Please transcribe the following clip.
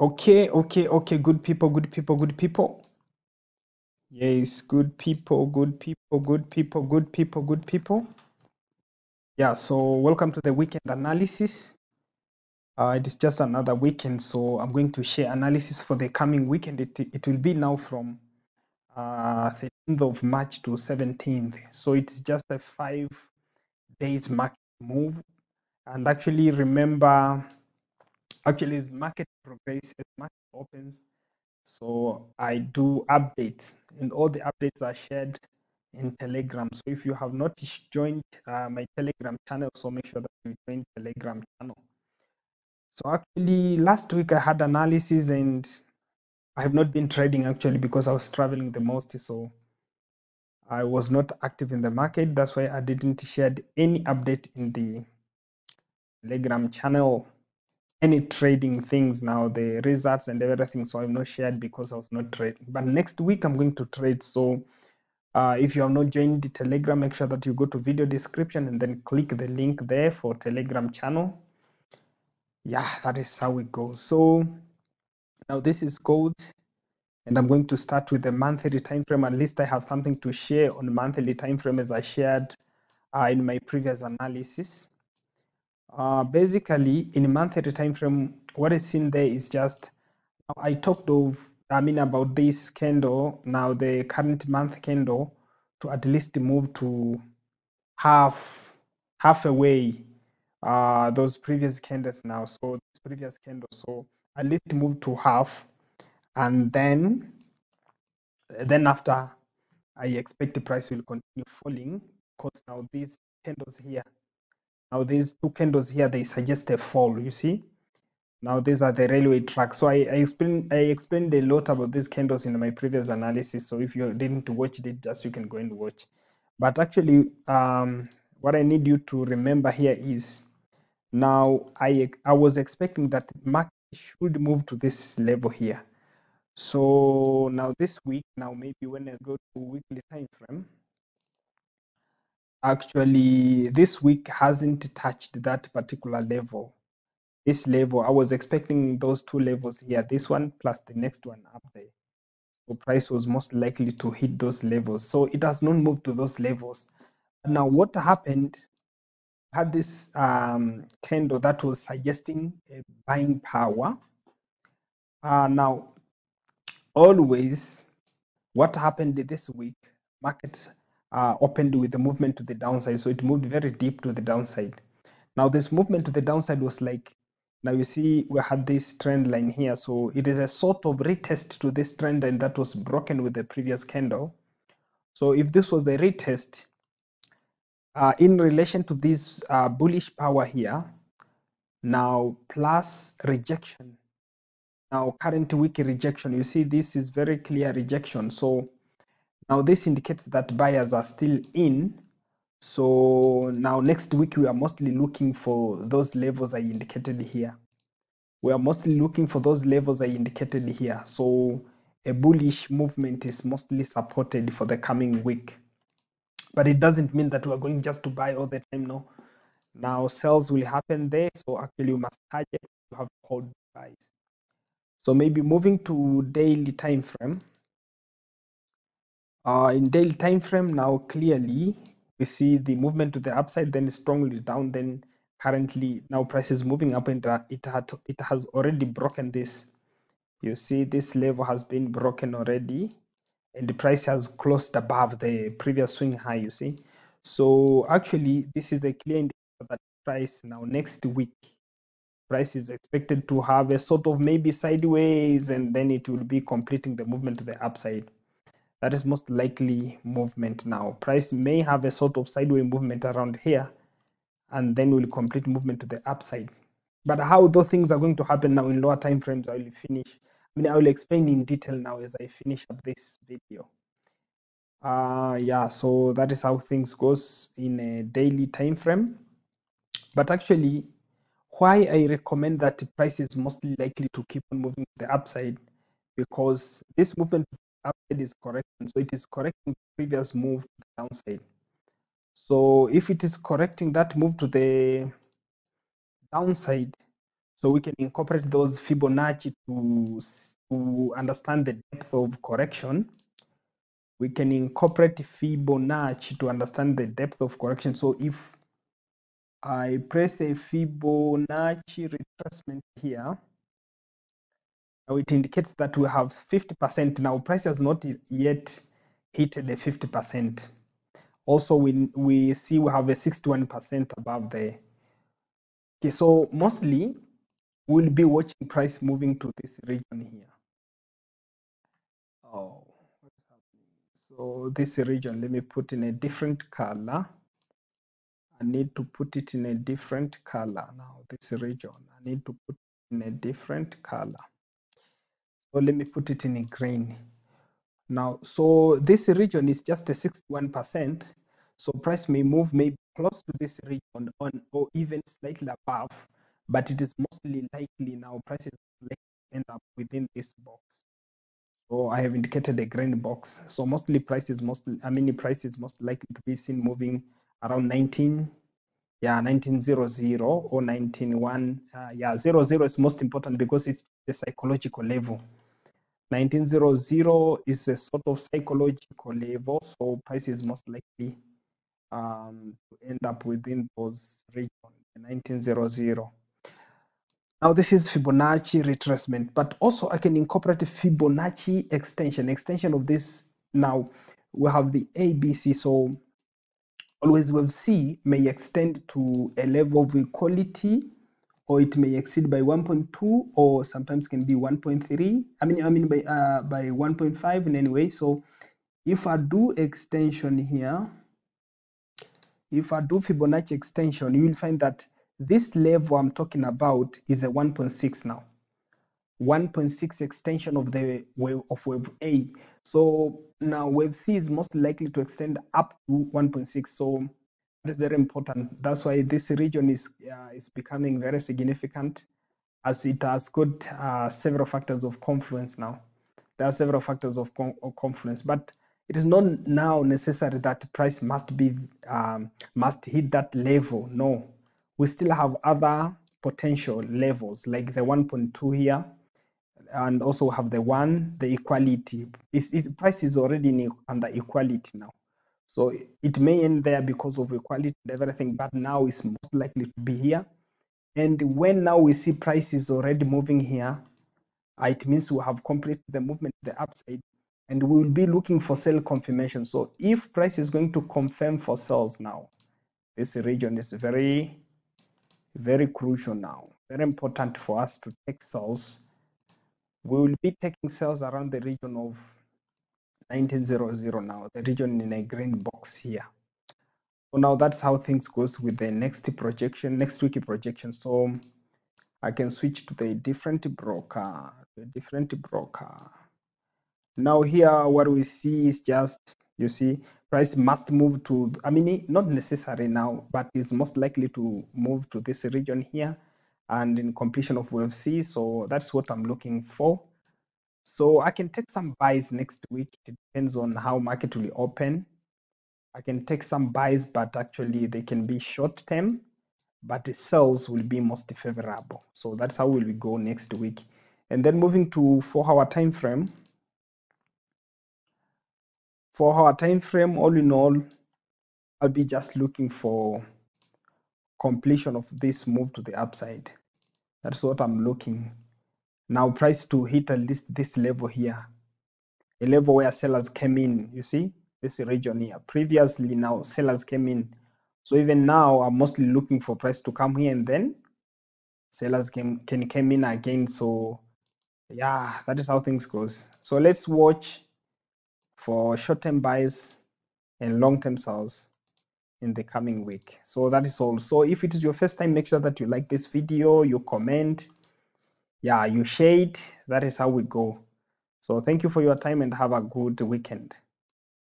Okay, good people, good people, good people. Yes, good people, good people, good people, good people, good people. Yeah, so welcome to the weekend analysis. It is just another weekend, so I'm going to share analysis for the coming weekend. It will be now from 13th of March to 17th. So it's just a 5 days market move. And actually remember, as market progresses, as market opens, so I do updates, and all the updates are shared in Telegram. So if you have not joined my Telegram channel, so make sure that you join Telegram channel. So actually last week I had analysis and I have not been trading actually because I was traveling the most, so I was not active in the market. That's why I didn't share any update in the Telegram channel, any trading things, now the results and everything. So I've not shared because I was not trading. But next week I'm going to trade. So if you have not joined the Telegram, make sure that you go to video description and then click the link there for Telegram channel. Yeah, that is how it goes. So now this is gold, and I'm going to start with the monthly time frame. At least I have something to share on monthly time frame as I shared in my previous analysis. Basically, in monthly time frame, what is seen there is just I talked about this candle, now the current month candle, to at least move to halfway those previous candles now. So this previous candle, so at least move to half, and then after, I expect the price will continue falling, because now these candles here, now these two candles here, they suggest a fall. You see, now these are the railway tracks. So I explained a lot about these candles in my previous analysis. So if you didn't watch it, just you can go and watch. But actually, what I need you to remember here is, now I was expecting that market should move to this level here. So now this week, now maybe when I go to weekly time frame, actually this week hasn't touched that particular level. This level, I was expecting those two levels here, this one plus the next one up there. So price was most likely to hit those levels. So it has not moved to those levels. Now what happened, had this candle that was suggesting a buying power. Now always, what happened this week, markets opened with a movement to the downside. So it moved very deep to the downside. Now this movement to the downside was like, now you see we had this trend line here. So it is a sort of retest to this trend line that was broken with the previous candle. So if this was the retest in relation to this bullish power here, now plus rejection, now current week rejection, you see this is very clear rejection. So now this indicates that buyers are still in. So now next week we are mostly looking for those levels I indicated here. We are mostly looking for those levels I indicated here. So a bullish movement is mostly supported for the coming week. But it doesn't mean that we are going just to buy all the time, no. Now sales will happen there. So actually you must target, you have to hold buys. So maybe moving to daily time frame. In daily time frame, now clearly we see the movement to the upside, then strongly down, then currently now price is moving up, and it has already broken this. You see this level has been broken already, and the price has closed above the previous swing high, you see. So actually this is a clear indicator that price now next week, price is expected to have a sort of maybe sideways, and then it will be completing the movement to the upside. That is most likely movement. Now price may have a sort of sideways movement around here, and then will complete movement to the upside. But how those things are going to happen now in lower time frames, I will finish. I will explain in detail now as I finish up this video. Yeah, so that is how things goes in a daily time frame. But actually, why I recommend that the price is mostly likely to keep on moving to the upside, because this movement to the upside is correction. So it is correcting the previous move to the downside. So if it is correcting that move to the downside, So we can incorporate those Fibonacci to understand the depth of correction. We can incorporate Fibonacci to understand the depth of correction. So if I press a Fibonacci retracement here, now it indicates that we have 50%. Now price has not yet hit the 50%. Also, we see we have a 61% above there. Okay, so mostly we'll be watching price moving to this region here. Oh, what's happening? So this region, let me put in a different color. I need to put it in a different color now. This region, I need to put it in a different color. So let me put it in a green. Now, so this region is just a 61%. So price may move maybe close to this region on or even slightly above, but it is mostly likely now prices will end up within this box. So I have indicated a green box. So mostly prices price is most likely to be seen moving around 1900 or 191. 00 is most important because it's the psychological level. 1900 is a sort of psychological level, so price is most likely to end up within those regions, 1900. Now this is Fibonacci retracement, but also I can incorporate a Fibonacci extension of this. Now we have the ABC, so always wave C may extend to a level of equality, or it may exceed by 1.2, or sometimes can be 1.3. By 1.5 in any way. So if I do extension here, if I do Fibonacci extension, you will find that this level I'm talking about is a 1.6 now. 1.6 extension of the wave A. So now wave C is most likely to extend up to 1.6. So that is very important. That's why this region is becoming very significant, as it has got several factors of confluence now. There are several factors of confluence, but it is not now necessary that price must hit that level. No, we still have other potential levels like the 1.2 here, and also have the equality. Price is already under equality now, so it may end there because of equality and everything, but now it's most likely to be here. And when now we see prices already moving here, it means we have completed the movement to the upside, and we will be looking for sell confirmation. So if price is going to confirm for sells now, this region is very, very crucial now, very important for us to take sells. We will be taking sells around the region of 1900 now, the region in a green box here. So now that's how things goes with the next week projection. So I can switch to the different broker. Now here what we see is just, you see, price must move to, not necessary now, but is most likely to move to this region here and in completion of wave C. So that's what I'm looking for. So I can take some buys next week. It depends on how market will open. I can take some buys, but actually they can be short term, but the sells will be most favorable. So that's how we will go next week. And then moving to 4-hour time frame. 4-hour time frame, all in all, I'll be just looking for completion of this move to the upside. That's what I'm looking. Now price to hit at least this level here, a level where sellers came in. You see this region here. Previously, now sellers came in. So even now, I'm mostly looking for price to come here, and then sellers can come in again. So yeah, that is how things goes. So let's watch for short-term buys and long-term sells in the coming week. So that is all. So if it is your first time, make sure that you like this video, you comment, you share it. That is how we go. So thank you for your time and have a good weekend.